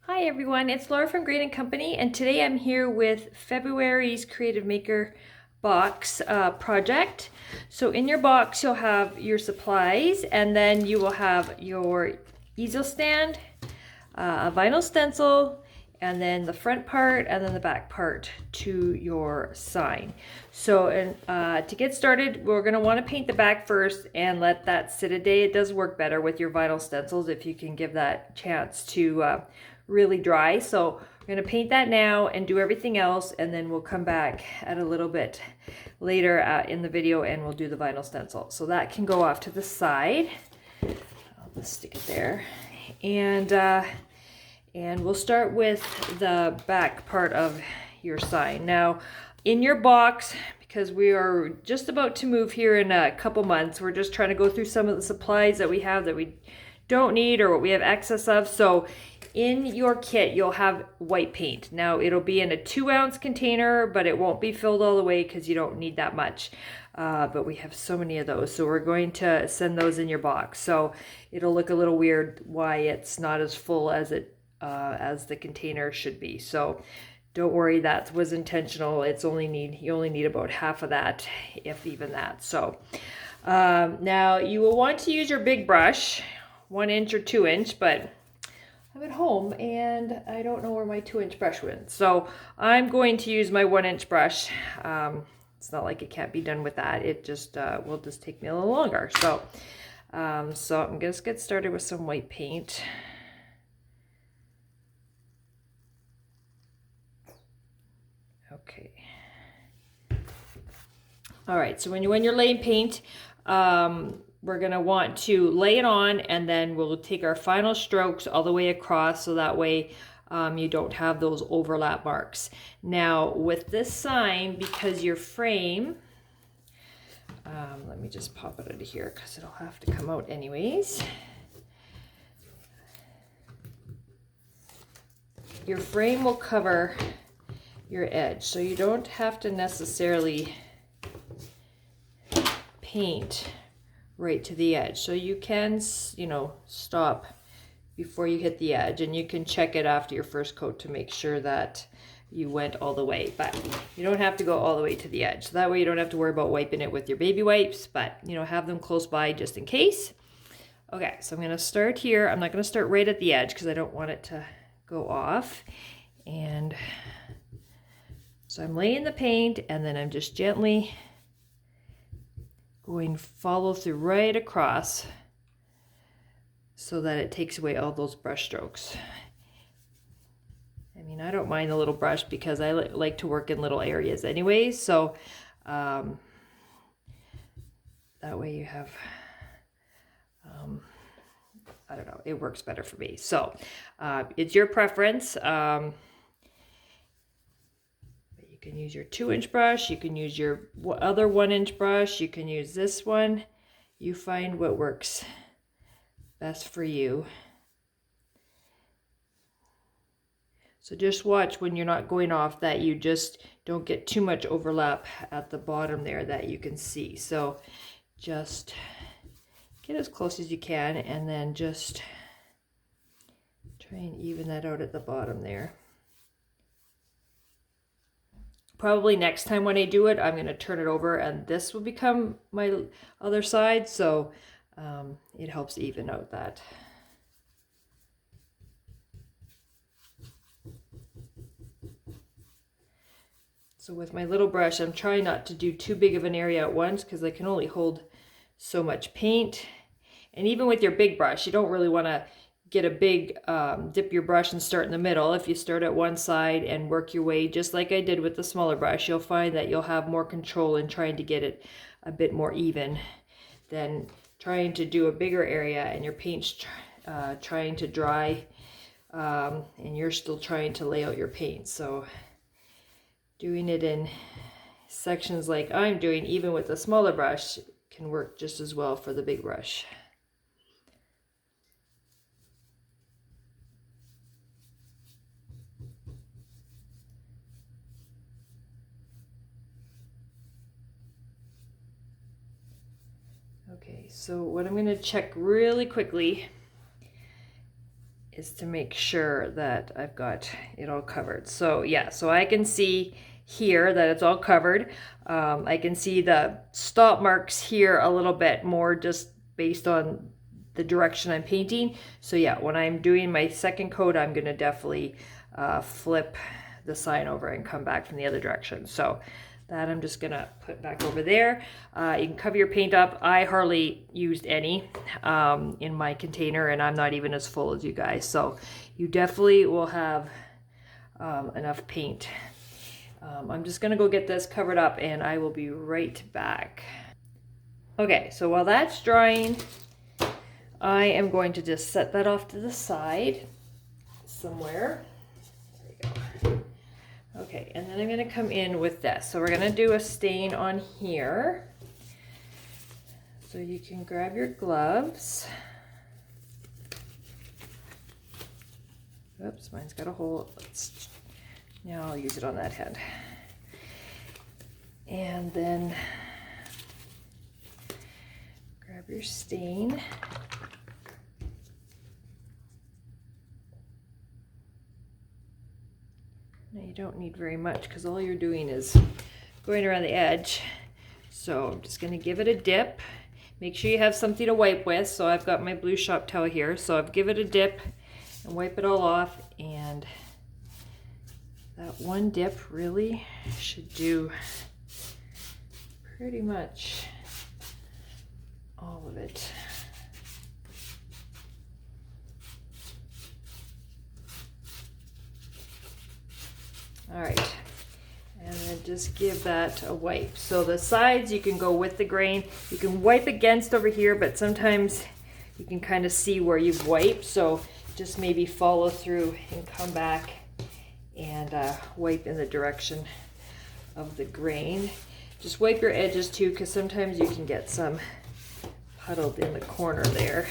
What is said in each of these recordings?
Hi everyone, it's Laura from Grade & Company, and today I'm here with February's Creative Maker box project. So in your box you'll have your supplies, and then you will have your easel stand, a vinyl stencil, and then the front part and then the back part to your sign. So to get started, we're going to want to paint the back first and let that sit a day. It does work better with your vinyl stencils if you can give that chance to really dry. So we're going to paint that now and do everything else, and then we'll come back at a little bit later in the video and we'll do the vinyl stencil. So that can go off to the side. I'll just stick it there. And we'll start with the back part of your sign. Now, in your box, because we are just about to move here in a couple months, we're just trying to go through some of the supplies that we have that we don't need or what we have excess of. So in your kit, you'll have white paint. Now, it'll be in a 2-ounce container, but it won't be filled all the way because you don't need that much. But we have so many of those, so we're going to send those in your box. So it'll look a little weird why it's not as full as the container should be. So don't worry, that was intentional. You only need about half of that, if even that. So now you will want to use your big brush, 1-inch or 2-inch, but I'm at home and I don't know where my 2-inch brush went. So I'm going to use my 1-inch brush. It's not like it can't be done with that. It just will just take me a little longer. So I'm going to get started with some white paint. Okay. All right, so when you're laying paint, we're gonna want to lay it on, and then we'll take our final strokes all the way across, so that way you don't have those overlap marks. Now with this sign, because your frame, let me just pop it out of here because it'll have to come out anyways. Your frame will cover your edge, so you don't have to necessarily paint right to the edge. So you can, stop before you hit the edge, and you can check it after your first coat to make sure that you went all the way, but you don't have to go all the way to the edge. So that way you don't have to worry about wiping it with your baby wipes, but have them close by just in case. Okay, so I'm going to start here. I'm not going to start right at the edge because I don't want it to go off. And so I'm laying the paint, and then I'm just gently going to follow through right across so that it takes away all those brush strokes. I mean, I don't mind the little brush because I like to work in little areas anyways, so that way you have, I don't know, it works better for me. So it's your preference. You can use your 2-inch brush, you can use your other 1-inch brush, you can use this one. You find what works best for you. So just watch when you're not going off that you just don't get too much overlap at the bottom there that you can see. So just get as close as you can, and then just try and even that out at the bottom there. Probably next time when I do it, I'm going to turn it over and this will become my other side, so it helps even out that. So with my little brush, I'm trying not to do too big of an area at once because I can only hold so much paint. And even with your big brush, you don't really want to get a big dip your brush and start in the middle. If you start at one side and work your way just like I did with the smaller brush, you'll find that you'll have more control in trying to get it a bit more even than trying to do a bigger area and your paint's trying to dry and you're still trying to lay out your paint. So doing it in sections like I'm doing, even with a smaller brush, can work just as well for the big brush. Okay, so what I'm going to check really quickly is to make sure that I've got it all covered. So yeah, so I can see here that it's all covered. I can see the stop marks here a little bit more just based on the direction I'm painting. So yeah, when I'm doing my second coat, I'm gonna definitely flip the sign over and come back from the other direction. So that I'm just gonna put back over there. You can cover your paint up. I hardly used any in my container, and I'm not even as full as you guys. So you definitely will have enough paint. I'm just gonna go get this covered up and I will be right back. Okay, so while that's drying, I am going to just set that off to the side somewhere. There we go. Okay, and then I'm going to come in with this. So we're going to do a stain on here. So you can grab your gloves. Oops, mine's got a hole. Now I'll use it on that hand. And then grab your stain. Now you don't need very much because all you're doing is going around the edge. So I'm just going to give it a dip. Make sure you have something to wipe with. So I've got my blue shop towel here. So I've given it a dip and wipe it all off. And that one dip really should do pretty much all of it. All right, and then just give that a wipe. So the sides you can go with the grain. You can wipe against over here, but sometimes you can kind of see where you've wiped. So just maybe follow through and come back and wipe in the direction of the grain. Just wipe your edges too, because sometimes you can get some puddled in the corner there.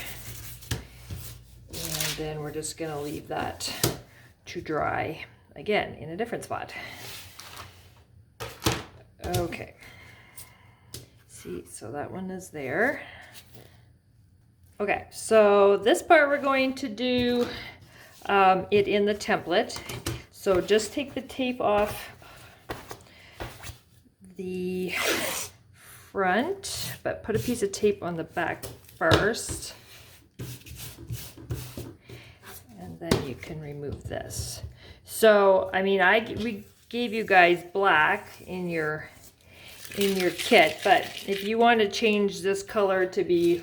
And then we're just gonna leave that to dry. Again, in a different spot. Okay. See, so that one is there. Okay, so this part we're going to do it in the template. So just take the tape off the front, but put a piece of tape on the back first. And then you can remove this. So, I mean, we gave you guys black in your kit, but if you want to change this color to be,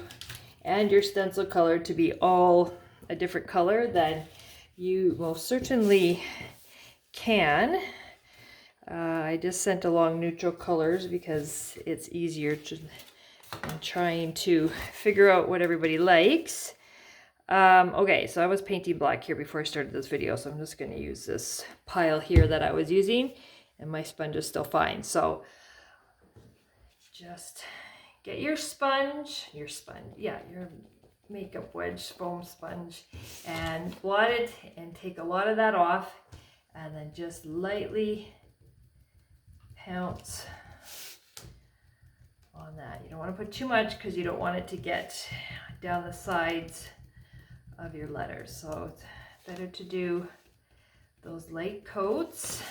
and your stencil color to be all a different color, then you most certainly can. I just sent along neutral colors because it's easier to trying to figure out what everybody likes. Okay, so I was painting black here before I started this video, so I'm just going to use this pile here that I was using, and my sponge is still fine. So just get your makeup wedge foam sponge, and blot it and take a lot of that off, and then just lightly pounce on that. You don't want to put too much because you don't want it to get down the sides of your letters. So it's better to do those light coats.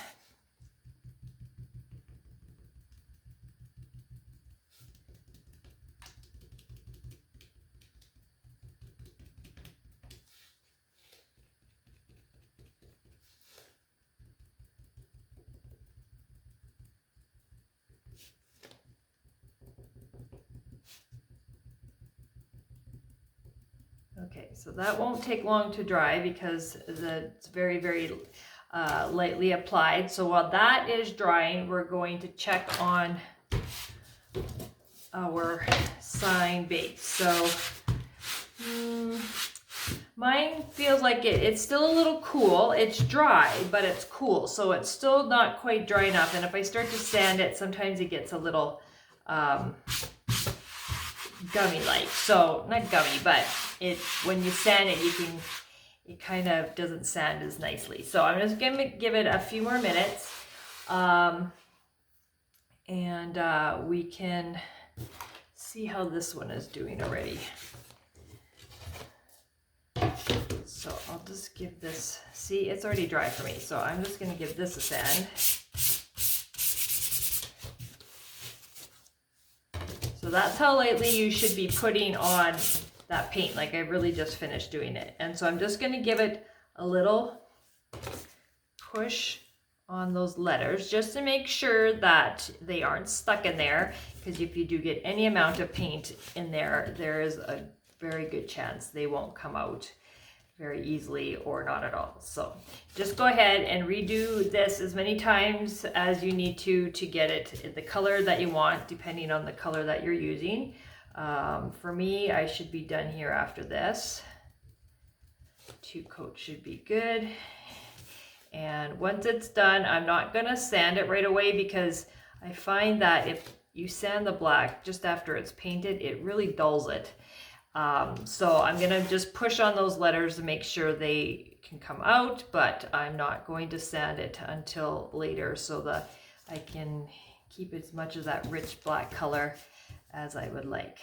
Okay, so that won't take long to dry because it's very, very lightly applied. So while that is drying, we're going to check on our sign base. So mine feels like it's still a little cool. It's dry, but it's cool. So it's still not quite dry enough. And if I start to sand it, sometimes it gets a little gummy-like. So not gummy, but when you sand it, it kind of doesn't sand as nicely. So I'm just gonna give it a few more minutes, and we can see how this one is doing already. So I'll just give this, see, it's already dry for me. So I'm just going to give this a sand. So that's how lightly you should be putting on that paint. Like I really just finished doing it. And so I'm just going to give it a little push on those letters just to make sure that they aren't stuck in there, because if you do get any amount of paint in there, there is a very good chance they won't come out very easily or not at all. So just go ahead and redo this as many times as you need to get it the color that you want, depending on the color that you're using. For me, I should be done here after this. 2 coats should be good. And once it's done, I'm not gonna sand it right away, because I find that if you sand the black just after it's painted, it really dulls it. So I'm gonna just push on those letters to make sure they can come out, but I'm not going to sand it until later so that I can keep as much of that rich black color as I would like.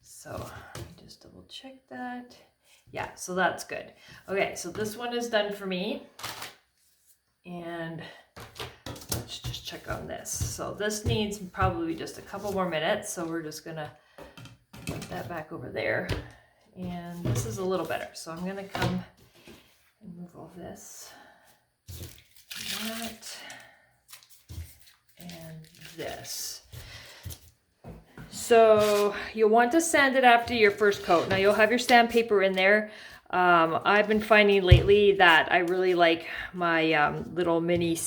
So let me just double check that. Yeah, so that's good. Okay, so this one is done for me. And let's just check on this. So this needs probably just a couple more minutes. So we're just gonna put that back over there. And this is a little better. So I'm gonna come and move all this, that, and this. So you'll want to sand it after your first coat. Now you'll have your sandpaper in there. I've been finding lately that I really like my little mini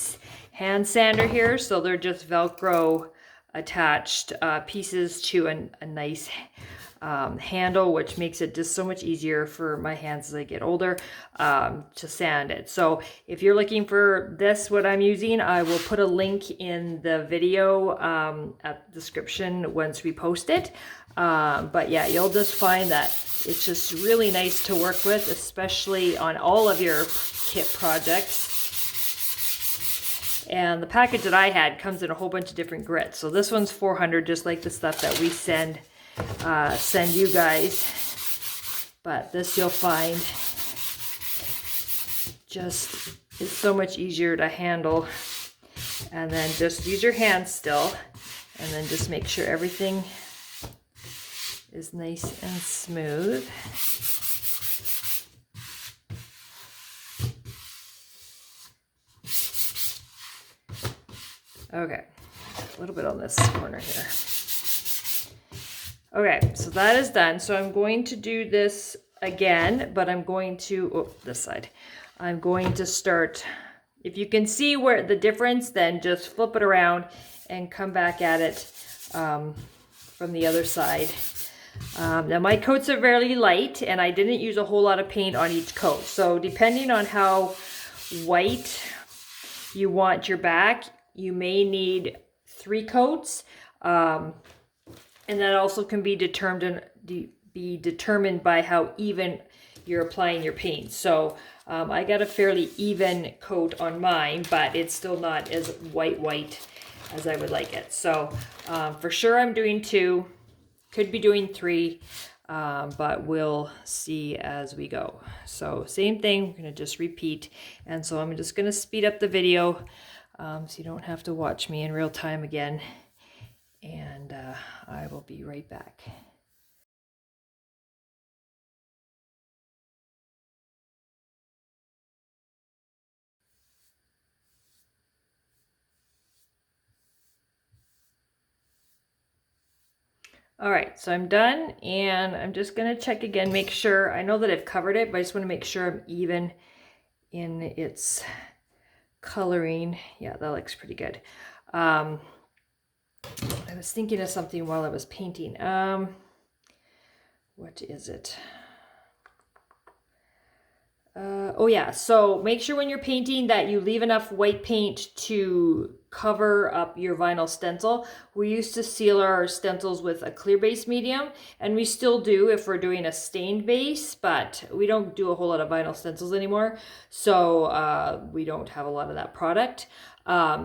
hand sander here. So they're just Velcro attached pieces to a nice handle, which makes it just so much easier for my hands as I get older to sand it. So if you're looking for this, what I'm using, I will put a link in the video at the description once we post it. But yeah, you'll just find that it's just really nice to work with, especially on all of your kit projects. And the package that I had comes in a whole bunch of different grits. So this one's 400, just like the stuff that we send you guys. But this you'll find just is so much easier to handle. And then just use your hands still, and then just make sure everything is nice and smooth. Okay, a little bit on this corner here. Okay, so that is done. So I'm going to do this again, but I'm going to, this side. I'm going to start, if you can see where the difference, then just flip it around and come back at it from the other side. Now my coats are very light, and I didn't use a whole lot of paint on each coat. So depending on how white you want your back, you may need 3 coats. And that also can be determined by how even you're applying your paint. So I got a fairly even coat on mine, but it's still not as white as I would like it. So for sure I'm doing 2, could be doing 3, but we'll see as we go. So same thing, we're gonna just repeat. And so I'm just gonna speed up the video so you don't have to watch me in real time again. And I will be right back. All right, so I'm done, and I'm just gonna check again, make sure, I know that I've covered it, but I just wanna make sure I'm even in its coloring. Yeah, that looks pretty good. I was thinking of something while I was painting. What is it? Oh yeah, so make sure when you're painting that you leave enough white paint to cover up your vinyl stencil. We used to seal our stencils with a clear base medium, and we still do if we're doing a stained base, but we don't do a whole lot of vinyl stencils anymore, so we don't have a lot of that product.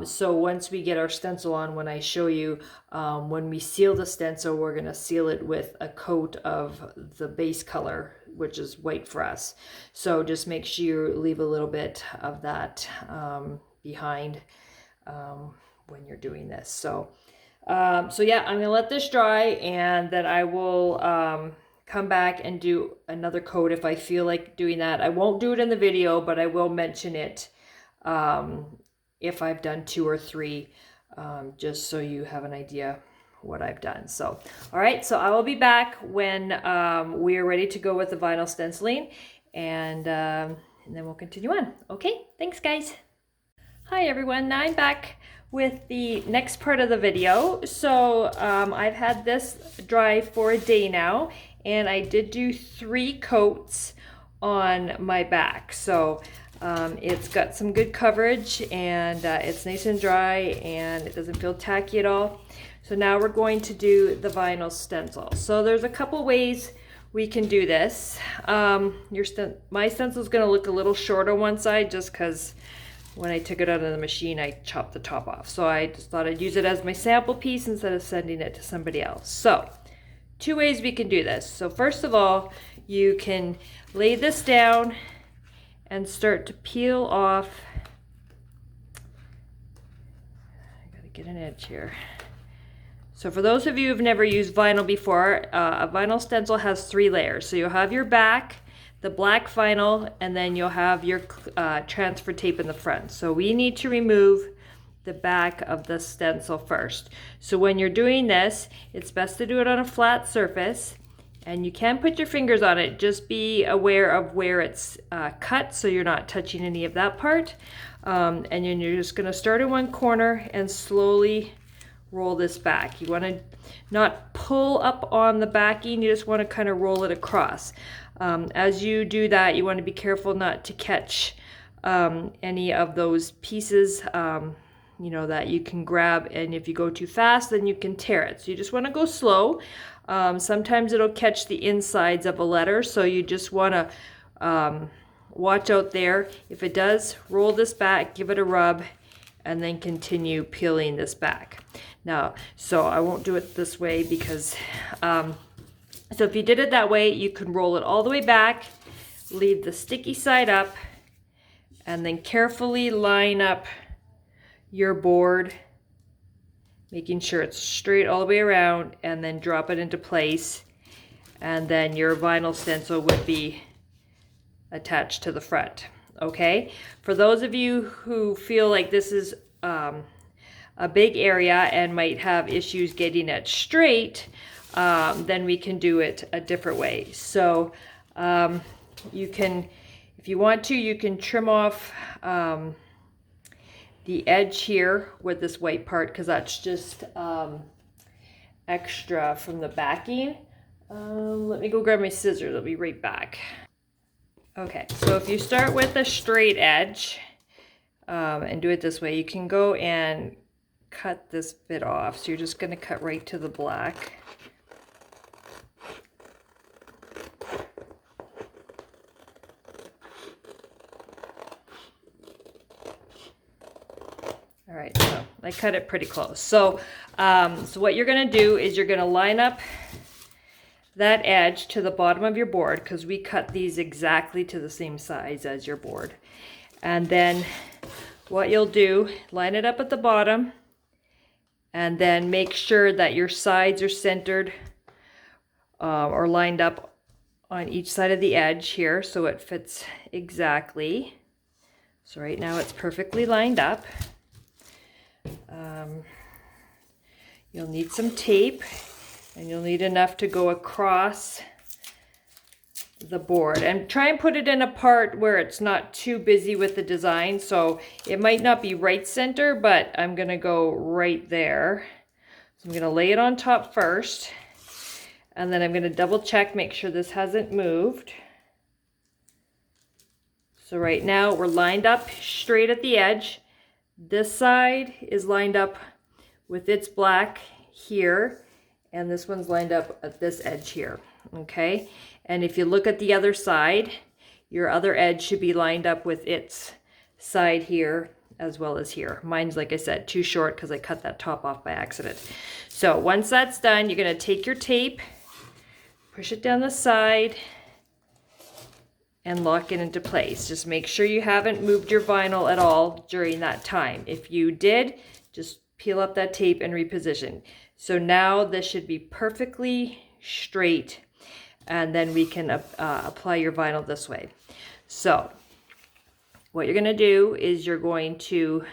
So once we get our stencil on, when I show you, when we seal the stencil, we're gonna seal it with a coat of the base color which is white for us. So just make sure you leave a little bit of that behind when you're doing this. So yeah, I'm gonna let this dry, and then I will come back and do another coat if I feel like doing that. I won't do it in the video, but I will mention it if I've done 2 or 3, just so you have an idea what I've done. So, all right, so I will be back when we are ready to go with the vinyl stenciling, and then we'll continue on. Okay, thanks guys. Hi everyone, now I'm back with the next part of the video. So I've had this dry for a day now, and I did do 3 coats on my back. So it's got some good coverage, and it's nice and dry, and it doesn't feel tacky at all. So now we're going to do the vinyl stencil. So there's a couple ways we can do this. My stencil is going to look a little short on one side just because when I took it out of the machine, I chopped the top off. So I just thought I'd use it as my sample piece instead of sending it to somebody else. So 2 ways we can do this. So first of all, you can lay this down and start to peel off. I gotta get an edge here. So for those of you who've never used vinyl before, a vinyl stencil has 3 layers. So you'll have your back, the black vinyl, and then you'll have your transfer tape in the front. So we need to remove the back of the stencil first. So when you're doing this, it's best to do it on a flat surface, and you can put your fingers on it. Just be aware of where it's cut so you're not touching any of that part. And then you're just gonna start in one corner and slowly roll this back. You want to not pull up on the backing, you just want to kind of roll it across. As you do that, you want to be careful not to catch any of those pieces you know, that you can grab, and if you go too fast then you can tear it. So you just want to go slow. Sometimes it'll catch the insides of a letter, so you just want to watch out there. If it does, roll this back, give it a rub, and then continue peeling this back. Now, so I won't do it this way because, so if you did it that way, you can roll it all the way back, leave the sticky side up, and then carefully line up your board, making sure it's straight all the way around, and then drop it into place. And then your vinyl stencil would be attached to the front. Okay, for those of you who feel like this is a big area and might have issues getting it straight, then we can do it a different way. So you can, if you want to, you can trim off the edge here with this white part, because that's just extra from the backing. Let me go grab my scissors, I'll be right back. Okay, so if you start with a straight edge and do it this way, you can go and cut this bit off. So you're just going to cut right to the black. All right, so I cut it pretty close. So, so what you're going to do is you're going to line up that edge to the bottom of your board, because we cut these exactly to the same size as your board. And then what you'll do, line it up at the bottom, and then make sure that your sides are centered or lined up on each side of the edge here so it fits exactly. So right now it's perfectly lined up. You'll need some tape, and you'll need enough to go across the board, and try and put it in a part where it's not too busy with the design. So it might not be right center, but I'm gonna go right there. So I'm gonna lay it on top first, and then I'm gonna double check, make sure this hasn't moved. So right now we're lined up straight at the edge. This side is lined up with its black here, and this one's lined up at this edge here, okay? And if you look at the other side, your other edge should be lined up with its side here as well as here. Mine's, like I said, too short because I cut that top off by accident. So once that's done, you're gonna take your tape, push it down the side, and lock it into place. Just make sure you haven't moved your vinyl at all during that time. If you did, just peel up that tape and reposition. So now this should be perfectly straight, and then we can apply your vinyl this way. So what you're gonna do is you're going to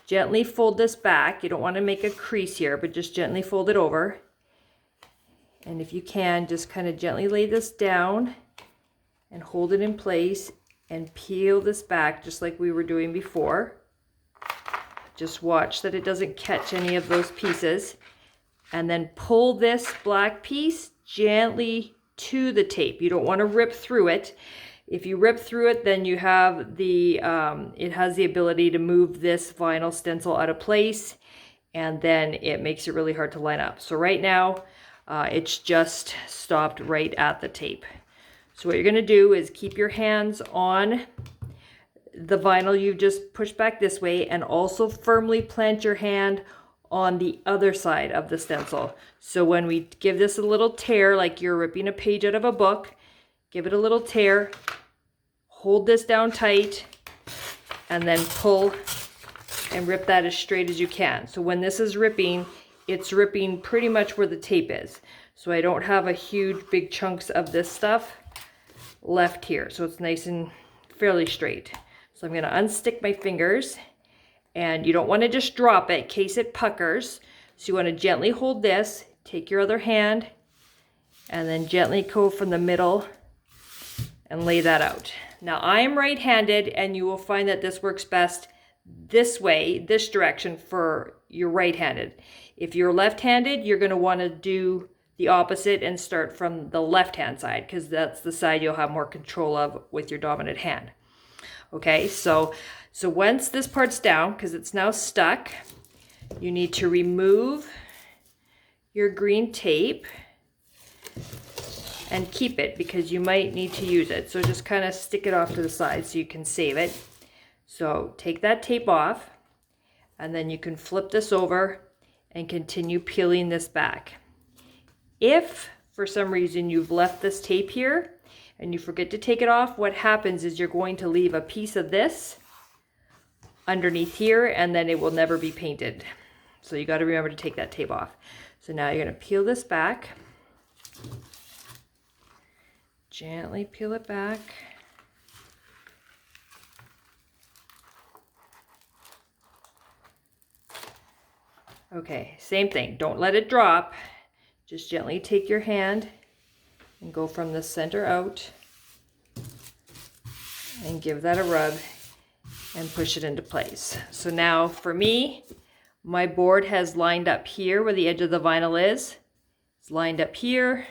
gently fold this back. You don't want to make a crease here, but just gently fold it over. And if you can, just kind of gently lay this down and hold it in place and peel this back just like we were doing before. Just watch that it doesn't catch any of those pieces. And then pull this black piece gently to the tape. You don't want to rip through it. If you rip through it, then you have the, it has the ability to move this vinyl stencil out of place, and then it makes it really hard to line up. So right now, it's just stopped right at the tape. So what you're gonna do is keep your hands on the vinyl you've just pushed back this way, and also firmly plant your hand on the other side of the stencil. So when we give this a little tear, like you're ripping a page out of a book, give it a little tear, hold this down tight, and then pull and rip that as straight as you can. So when this is ripping, it's ripping pretty much where the tape is. So I don't have a huge big chunks of this stuff left here. So it's nice and fairly straight. So I'm gonna unstick my fingers, and you don't wanna just drop it in case it puckers. So you wanna gently hold this, take your other hand, and then gently go from the middle and lay that out. Now I'm right-handed, and you will find that this works best this way, this direction for your right-handed. If you're left-handed, you're gonna wanna do the opposite and start from the left-hand side, because that's the side you'll have more control of with your dominant hand. Okay, so once this part's down, because it's now stuck, you need to remove your green tape and keep it, because you might need to use it. So just kind of stick it off to the side so you can save it. So take that tape off, and then you can flip this over and continue peeling this back. If for some reason you've left this tape here and you forget to take it off, what happens is you're going to leave a piece of this underneath here, and then it will never be painted. So you got to remember to take that tape off. So now you're going to peel this back. Gently peel it back. Okay, same thing. Don't let it drop. Just gently take your hand and go from the center out and give that a rub and push it into place. So now for me, my board has lined up here where the edge of the vinyl is. It's lined up here.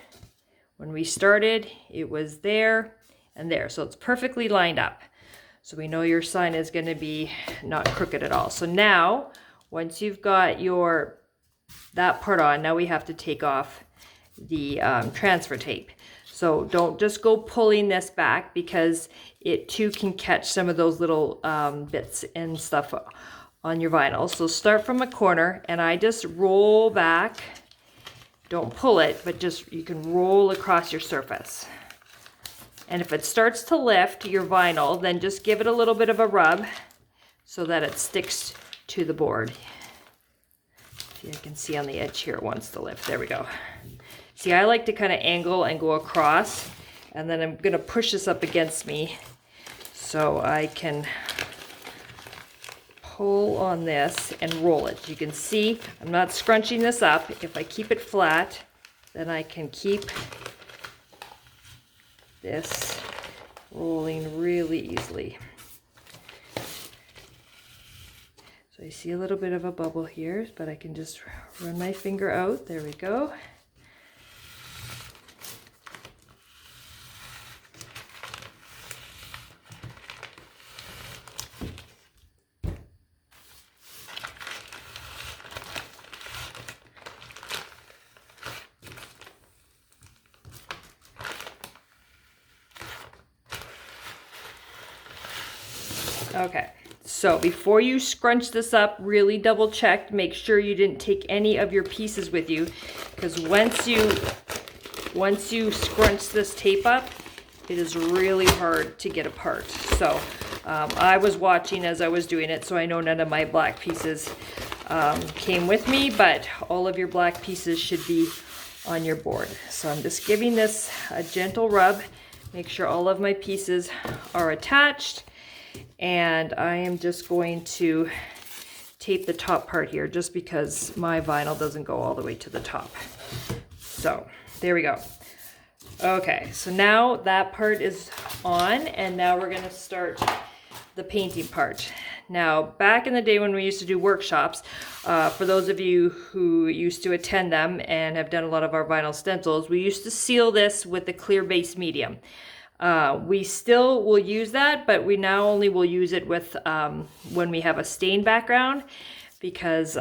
When we started, it was there and there. So it's perfectly lined up. So we know your sign is going to be not crooked at all. So now, once you've got that part on, now we have to take off the transfer tape. So don't just go pulling this back, because it too can catch some of those little bits and stuff on your vinyl. So start from a corner, and I just roll back. Don't pull it, but just you can roll across your surface. And if it starts to lift your vinyl, then just give it a little bit of a rub so that it sticks to the board. See, I can see on the edge here it wants to lift. There we go. See, I like to kind of angle and go across, and then I'm going to push this up against me so I can pull on this and roll it. You can see I'm not scrunching this up. If I keep it flat, then I can keep this rolling really easily. So I see a little bit of a bubble here, but I can just run my finger out. There we go. Okay, so before you scrunch this up, really double check, make sure you didn't take any of your pieces with you, because once you scrunch this tape up, it is really hard to get apart. So I was watching as I was doing it, so I know none of my black pieces came with me, but all of your black pieces should be on your board. So I'm just giving this a gentle rub, make sure all of my pieces are attached, and I am just going to tape the top part here just because my vinyl doesn't go all the way to the top. So there we go. Okay, so now that part is on, and now we're gonna start the painting part. Now, back in the day when we used to do workshops, for those of you who used to attend them and have done a lot of our vinyl stencils, we used to seal this with the clear base medium. We still will use that, but we now only will use it with when we have a stain background, because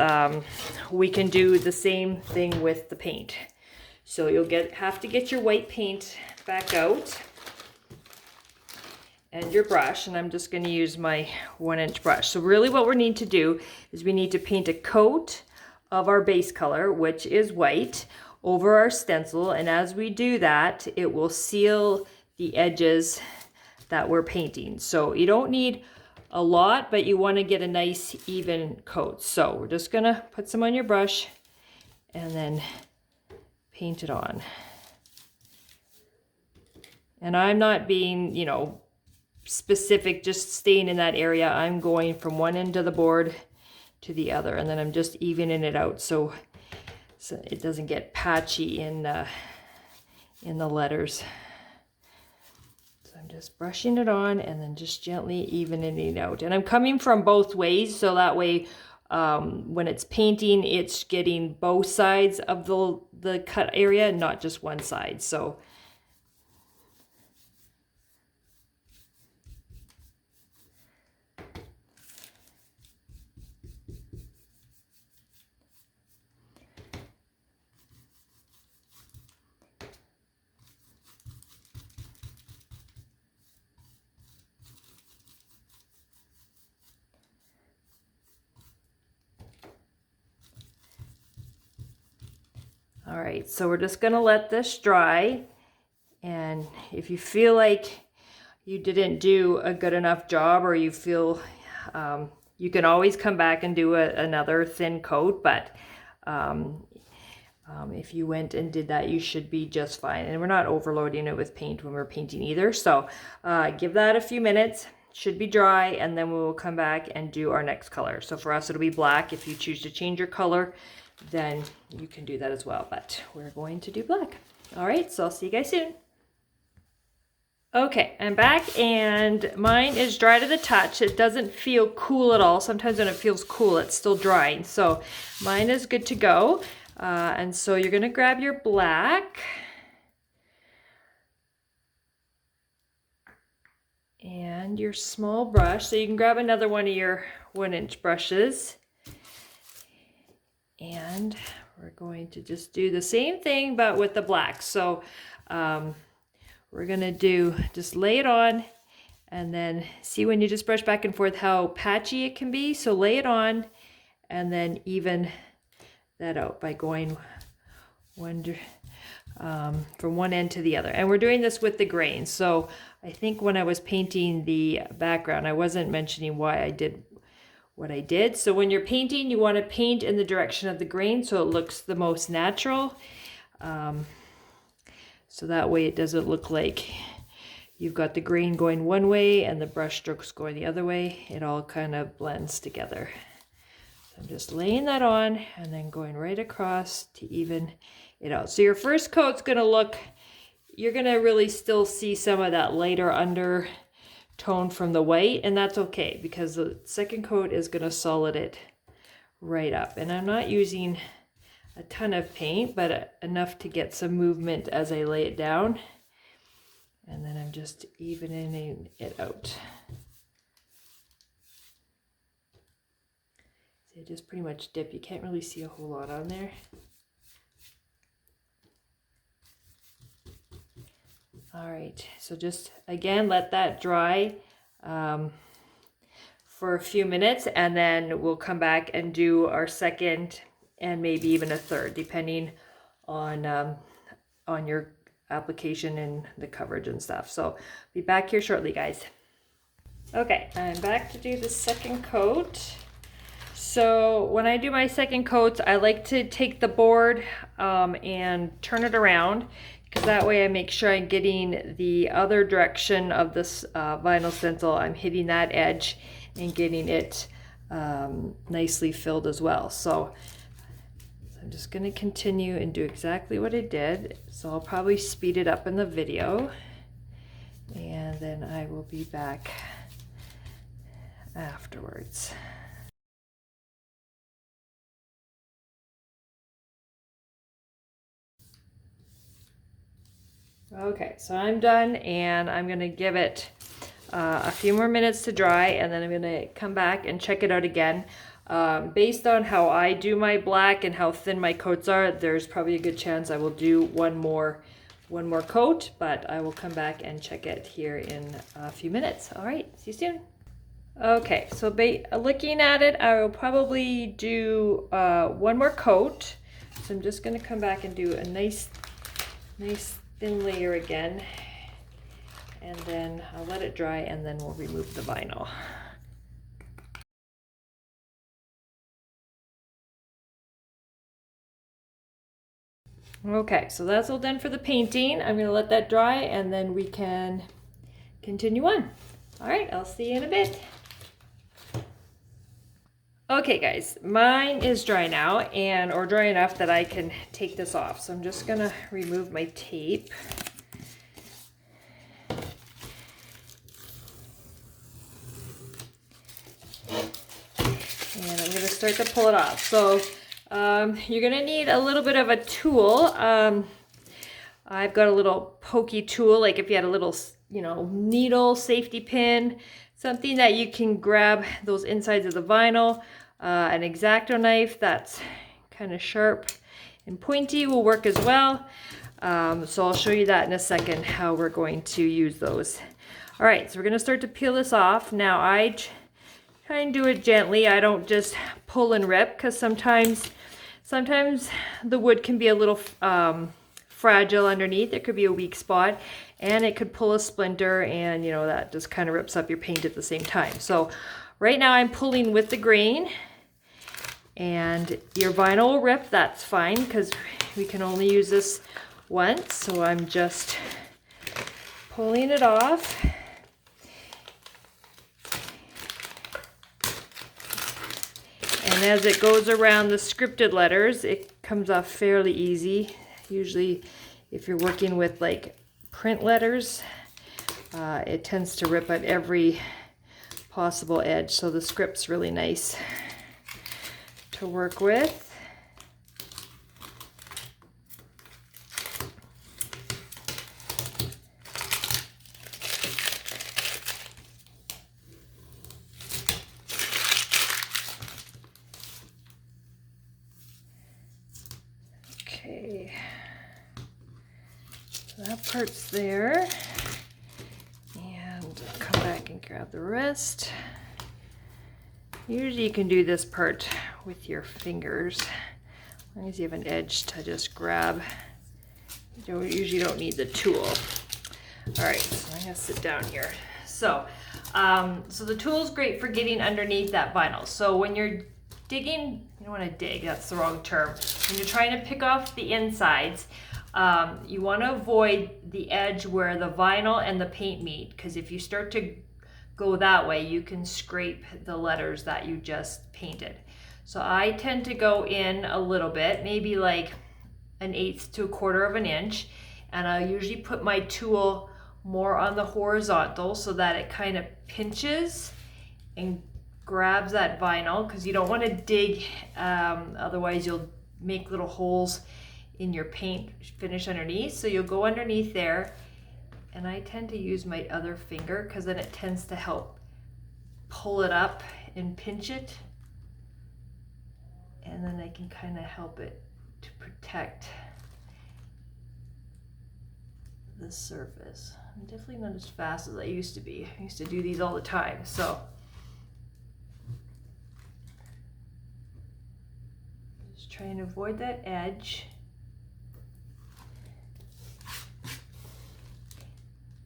we can do the same thing with the paint. So you'll have to get your white paint back out and your brush, and I'm just going to use my 1-inch brush. So really what we need to do is we need to paint a coat of our base color, which is white, over our stencil, and as we do that, it will seal the edges that we're painting. So you don't need a lot, but you want to get a nice even coat. So we're just going to put some on your brush and then paint it on. And I'm not being, you know, specific, just staying in that area. I'm going from one end of the board to the other, and then I'm just evening it out so it doesn't get patchy in the letters. So I'm just brushing it on and then just gently evening it out. And I'm coming from both ways, so that way when it's painting, it's getting both sides of the cut area, not just one side. So all right, so we're just gonna let this dry, and if you feel like you didn't do a good enough job, or you feel you can always come back and do another thin coat, but if you went and did that, you should be just fine. And we're not overloading it with paint when we're painting either, so give that a few minutes. Should be dry, and then we will come back and do our next color. So for us it'll be black. If you choose to change your color, then you can do that as well, but we're going to do black. All right, so I'll see you guys soon. Okay, I'm back, and mine is dry to the touch. It doesn't feel cool at all. Sometimes when it feels cool, it's still drying. So mine is good to go. And so you're gonna grab your black and your small brush. So you can grab another one of your 1-inch brushes. And we're going to just do the same thing, but with the black. So we're gonna just lay it on, and then see when you just brush back and forth how patchy it can be. So lay it on and then even that out by going from one end to the other. And we're doing this with the grain. So I think when I was painting the background, I wasn't mentioning why I did what I did. So when you're painting, you want to paint in the direction of the grain so it looks the most natural. So that way it doesn't look like you've got the grain going one way and the brush strokes going the other way. It all kind of blends together. So I'm just laying that on and then going right across to even it out. So your first coat's gonna look, you're gonna really still see some of that lighter undertone from the white, and that's okay because the second coat is gonna solid it right up. And I'm not using a ton of paint, but enough to get some movement as I lay it down. And then I'm just evening it out. So just pretty much dip. You can't really see a whole lot on there. All right, so just again, let that dry for a few minutes, and then we'll come back and do our second and maybe even a third, depending on your application and the coverage and stuff. So be back here shortly, guys. Okay, I'm back to do the second coat. So when I do my second coat, I like to take the board and turn it around, because that way I make sure I'm getting the other direction of this vinyl stencil. I'm hitting that edge and getting it nicely filled as well. So I'm just going to continue and do exactly what I did. So I'll probably speed it up in the video, and then I will be back afterwards. Okay, so I'm done, and I'm gonna give it a few more minutes to dry, and then I'm gonna come back and check it out again. Based on how I do my black and how thin my coats are, there's probably a good chance I will do one more coat, but I will come back and check it here in a few minutes. All right, see you soon. Okay, so looking at it, I will probably do one more coat. So I'm just gonna come back and do a nice thin layer again, and then I'll let it dry, and then we'll remove the vinyl. Okay, so that's all done for the painting. I'm gonna let that dry, and then we can continue on. All right, I'll see you in a bit. Okay guys, mine is dry now, or dry enough that I can take this off. So I'm just gonna remove my tape. And I'm gonna start to pull it off. So you're gonna need a little bit of a tool. I've got a little pokey tool, like if you had a little, needle, safety pin, something that you can grab those insides of the vinyl. An X-Acto knife that's kind of sharp and pointy will work as well. So I'll show you that in a second, how we're going to use those. All right, so we're gonna start to peel this off. Now I try and do it gently. I don't just pull and rip, because sometimes the wood can be a little fragile underneath. There could be a weak spot, and it could pull a splinter, and that just kind of rips up your paint at the same time. So right now I'm pulling with the grain, and your vinyl will rip. That's fine, because we can only use this once. So I'm just pulling it off. And as it goes around the scripted letters, it comes off fairly easy. Usually if you're working with like print letters, it tends to rip at every possible edge. So the script's really nice to work with. Okay, so that part's there, and come back and grab the rest. Usually you can do this part with your fingers, as long as you have an edge to just grab. You usually don't need the tool. All right, so I'm gonna sit down here. So the tool is great for getting underneath that vinyl. So when you're digging, you don't want to dig, that's the wrong term. When you're trying to pick off the insides, you want to avoid the edge where the vinyl and the paint meet, because if you start to go that way, you can scrape the letters that you just painted. So I tend to go in a little bit, maybe like 1/8 to 1/4 of an inch, and I usually put my tool more on the horizontal so that it kind of pinches and grabs that vinyl, because you don't want to dig, otherwise you'll make little holes in your paint finish underneath. So you'll go underneath there, and I tend to use my other finger, because then it tends to help pull it up and pinch it, and then I can kind of help it to protect the surface. I'm definitely not as fast as I used to be. I used to do these all the time. So just try and avoid that edge.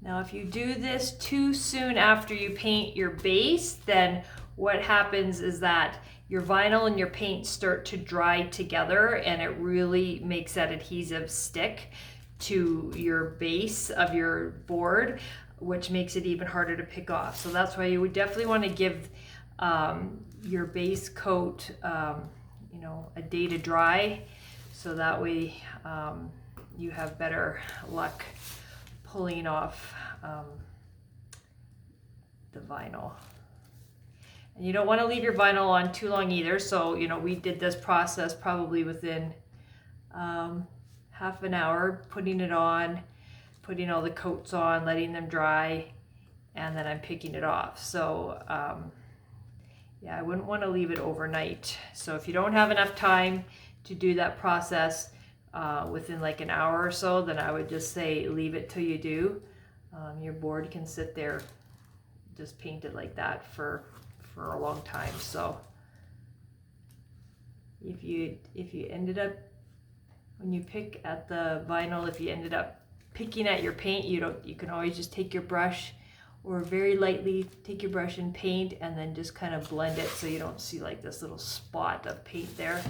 Now, if you do this too soon after you paint your base, then what happens is that your vinyl and your paint start to dry together, and it really makes that adhesive stick to your base of your board, which makes it even harder to pick off. So that's why you would definitely want to give your base coat, you know, a day to dry, so that way you have better luck pulling off the vinyl. And you don't want to leave your vinyl on too long either. So, you know, we did this process probably within half an hour, putting it on, putting all the coats on, letting them dry, and then I'm picking it off. So yeah, I wouldn't want to leave it overnight. So if you don't have enough time to do that process within like an hour or so, then I would just say leave it till you do. Your board can sit there just painted like that for a long time. So if you ended up, when you pick at the vinyl, if you ended up picking at your paint, you can always just take your brush, or very lightly take your brush and paint, and then just kind of blend it so you don't see like this little spot of paint there.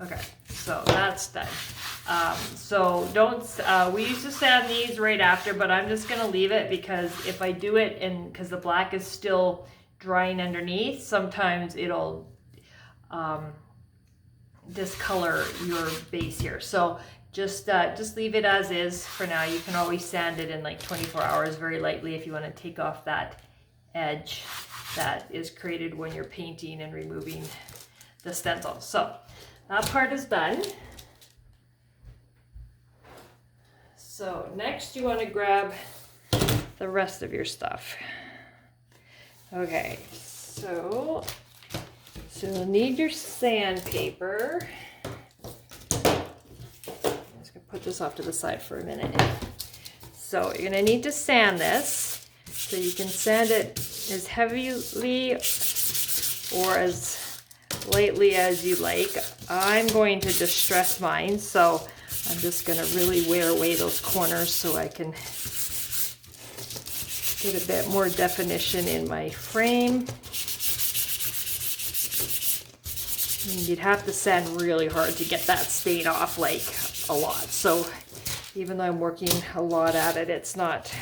Okay, so that's done. So don't, we used to sand these right after, but I'm just gonna leave it, because if I do it, and because the black is still drying underneath, sometimes it'll discolor your base here. So just leave it as is for now. You can always sand it in like 24 hours very lightly if you want to take off that edge that is created when you're painting and removing the stencil. So that part is done. So next you want to grab the rest of your stuff. Okay, so you'll need your sandpaper. I'm just gonna put this off to the side for a minute. So you're gonna need to sand this. So you can sand it as heavily or as lightly as you like. I'm going to distress mine, so I'm just going to really wear away those corners so I can get a bit more definition in my frame. And you'd have to sand really hard to get that stain off, like a lot. So even though I'm working a lot at it, it's not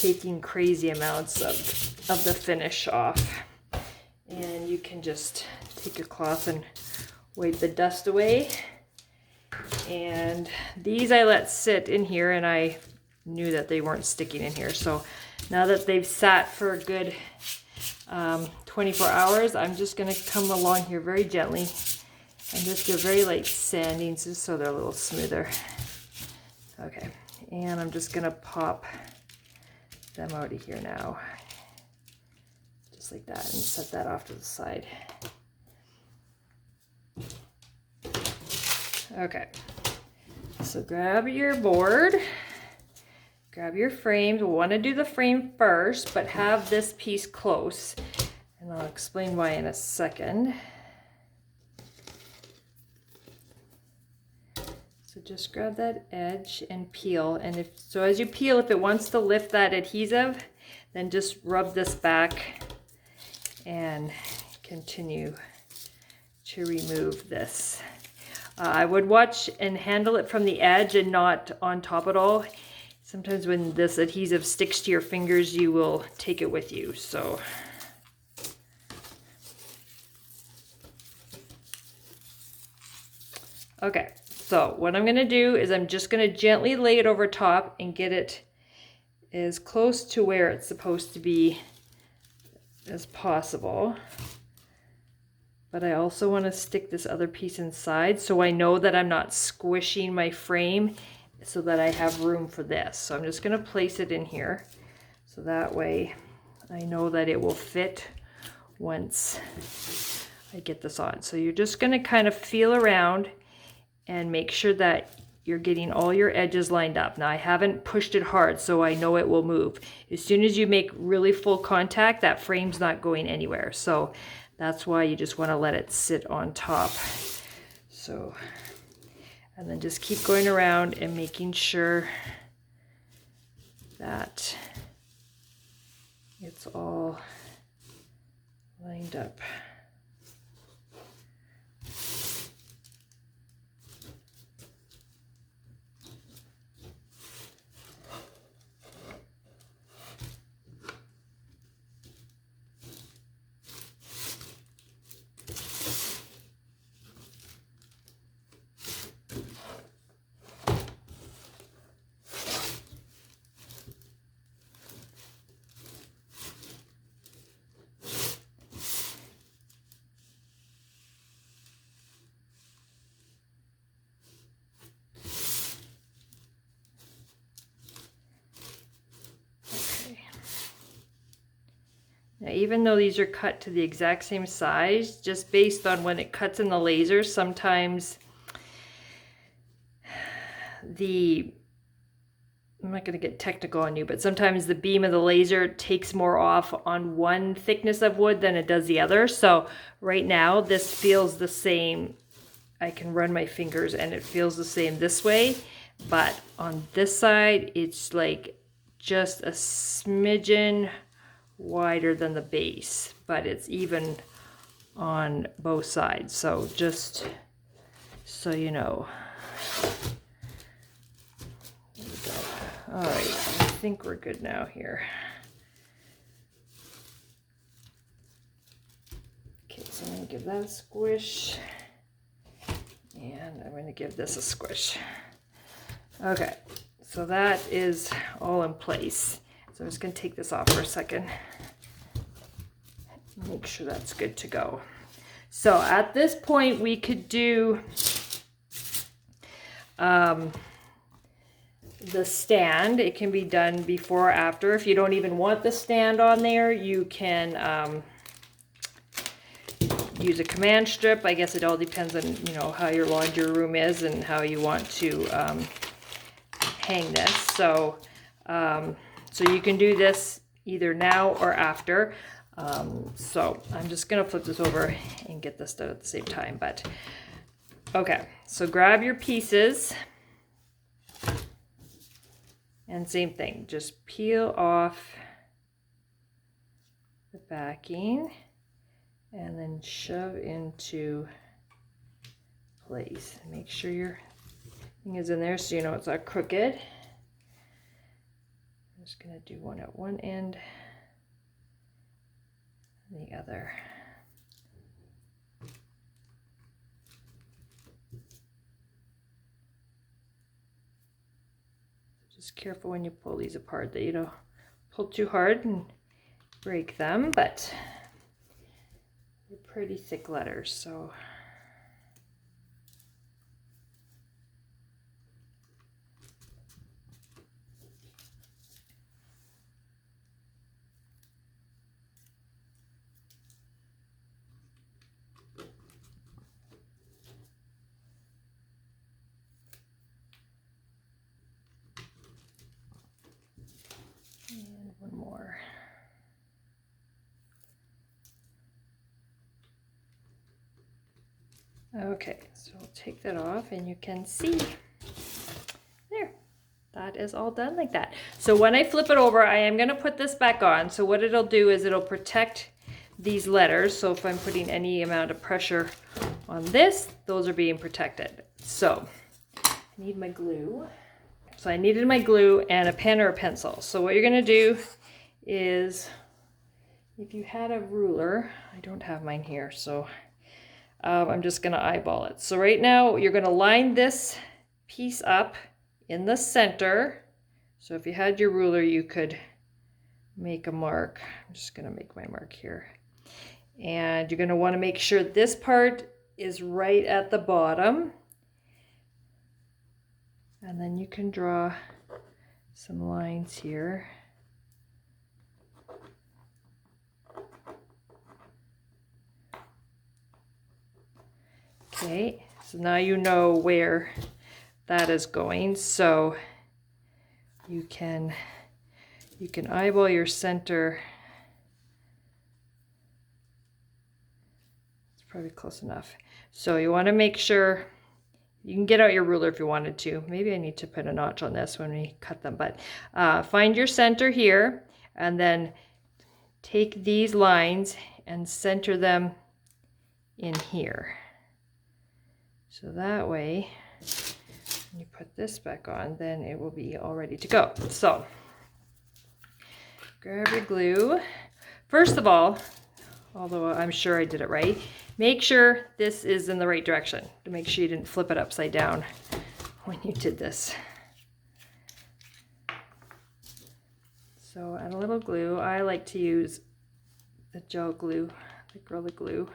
taking crazy amounts of the finish off. And you can just take your cloth and wipe the dust away. And these I let sit in here, and I knew that they weren't sticking in here. So now that they've sat for a good 24 hours, I'm just going to come along here very gently and just do very light sanding just so they're a little smoother. Okay, and I'm just going to pop them out of here now. Just like that, and set that off to the side. Okay, so grab your board, grab your frames. We'll want to do the frame first, but have this piece close, and I'll explain why in a second. So just grab that edge and peel, and so as you peel, if it wants to lift that adhesive, then just rub this back and continue to remove this. I would watch and handle it from the edge and not on top at all. Sometimes when this adhesive sticks to your fingers, you will take it with you. So okay, so what I'm going to do is I'm just going to gently lay it over top and get it as close to where it's supposed to be as possible. But I also want to stick this other piece inside so I know that I'm not squishing my frame, so that I have room for this. So I'm just going to place it in here so that way I know that it will fit once I get this on. So you're just going to kind of feel around and make sure that you're getting all your edges lined up. Now I haven't pushed it hard, so I know it will move. As soon as you make really full contact, that frame's not going anywhere. So that's why you just want to let it sit on top. So, and then just keep going around and making sure that it's all lined up. Now, even though these are cut to the exact same size, just based on when it cuts in the laser, sometimes I'm not going to get technical on you, but sometimes the beam of the laser takes more off on one thickness of wood than it does the other. So right now, this feels the same. I can run my fingers and it feels the same this way, but on this side, it's like just a smidgen wider than the base, but it's even on both sides. So just so you know. There we go. All right, I think we're good now here. Okay, so I'm going to give that a squish, and I'm going to give this a squish. Okay, so that is all in place. So I'm just going to take this off for a second. Make sure that's good to go. So at this point, we could do the stand. It can be done before or after. If you don't even want the stand on there, you can use a command strip. I guess it all depends on, you know, how your laundry room is and how you want to hang this. So so you can do this either now or after. So I'm just gonna flip this over and get this done at the same time. But okay, so grab your pieces and same thing, just peel off the backing and then shove into place. Make sure your thing is in there so you know it's not crooked. I'm just gonna do one at one end and the other. Just careful when you pull these apart that you don't pull too hard and break them, but they're pretty thick letters, so. And one more. Okay, so I'll take that off and you can see there, that is all done like that. So when I flip it over, I am going to put this back on. So what it'll do is it'll protect these letters. So if I'm putting any amount of pressure on this, those are being protected. So I need my glue. So I needed my glue and a pen or a pencil. So what you're going to do is, if you had a ruler, I don't have mine here, so I'm just going to eyeball it. So right now you're going to line this piece up in the center. So if you had your ruler, you could make a mark. I'm just going to make my mark here. And you're going to want to make sure this part is right at the bottom. And then you can draw some lines here. Okay, so now you know where that is going. So you can eyeball your center. It's probably close enough. So you want to make sure you can get out your ruler if you wanted to. Maybe I need to put a notch on this when we cut them, but find your center here and then take these lines and center them in here. So that way, when you put this back on, then it will be all ready to go. So grab your glue. First of all, although I'm sure I did it right, make sure this is in the right direction to make sure you didn't flip it upside down when you did this. So add a little glue. I like to use the gel glue, the Gorilla Glue.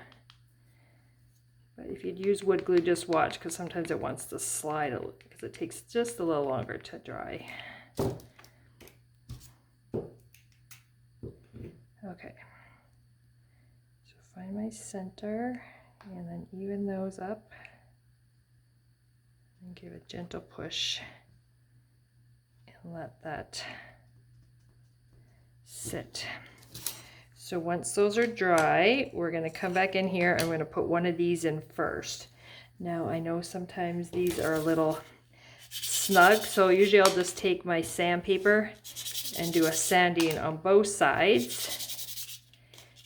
But if you'd use wood glue, just watch, because sometimes it wants to slide a little, because it takes just a little longer to dry. Okay. So find my center and then even those up and give a gentle push and let that sit. So once those are dry, we're going to come back in here and we're going to put one of these in first. Now I know sometimes these are a little snug, so usually I'll just take my sandpaper and do a sanding on both sides,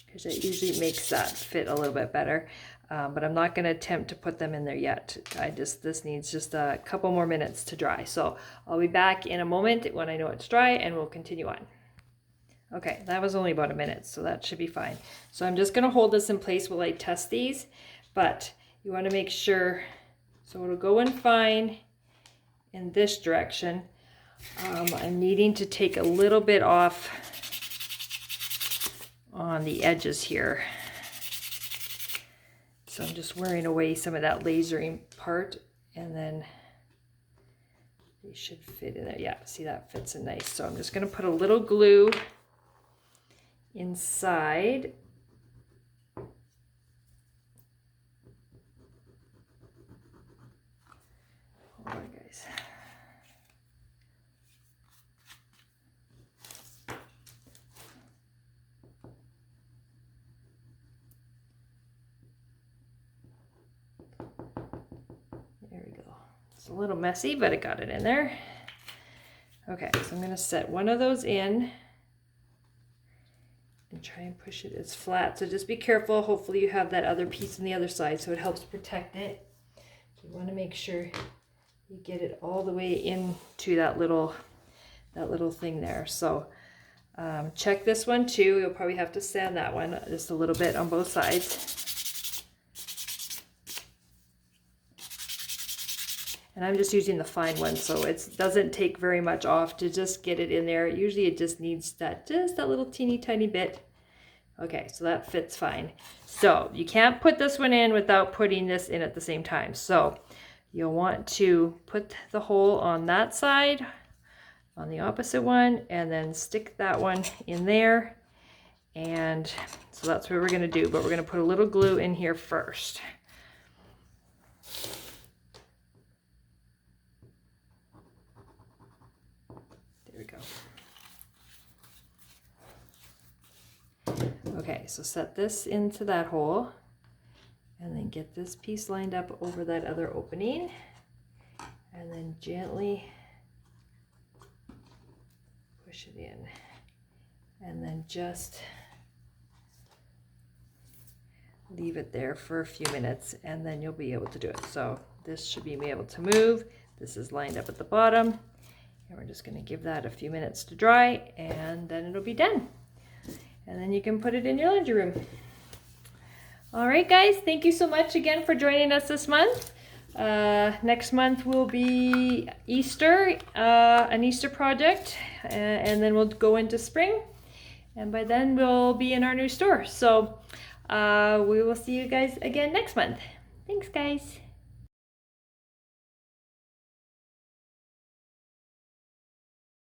because it usually makes that fit a little bit better. But I'm not going to attempt to put them in there yet. This needs just a couple more minutes to dry. So I'll be back in a moment when I know it's dry and we'll continue on. Okay, that was only about a minute, so that should be fine. So I'm just going to hold this in place while I test these, but you want to make sure, so it'll go in fine in this direction. I'm needing to take a little bit off on the edges here. So I'm just wearing away some of that lasering part, and then they should fit in there. Yeah, see, that fits in nice. So I'm just going to put a little glue inside. Hold on, guys. There we go. It's a little messy, but I got it in there. Okay, so I'm going to set one of those in and try and push it as flat. So just be careful. Hopefully you have that other piece on the other side so it helps protect it. So you want to make sure you get it all the way into that little thing there. So check this one too. You'll probably have to sand that one just a little bit on both sides. And I'm just using the fine one, so it doesn't take very much off to just get it in there. Usually it just needs that little teeny tiny bit. Okay, so that fits fine. So you can't put this one in without putting this in at the same time. So you'll want to put the hole on that side, on the opposite one, and then stick that one in there. And so that's what we're going to do, but we're going to put a little glue in here first. There we go. Okay, so set this into that hole and then get this piece lined up over that other opening, and then gently push it in, and then just leave it there for a few minutes, and then you'll be able to do it. So this should be able to move. This is lined up at the bottom, and we're just going to give that a few minutes to dry, and then it'll be done. And then you can put it in your laundry room. All right, guys, thank you so much again for joining us this month. Next month will be Easter, an Easter project, and then we'll go into spring, and by then we'll be in our new store. So we will see you guys again next month. Thanks, guys.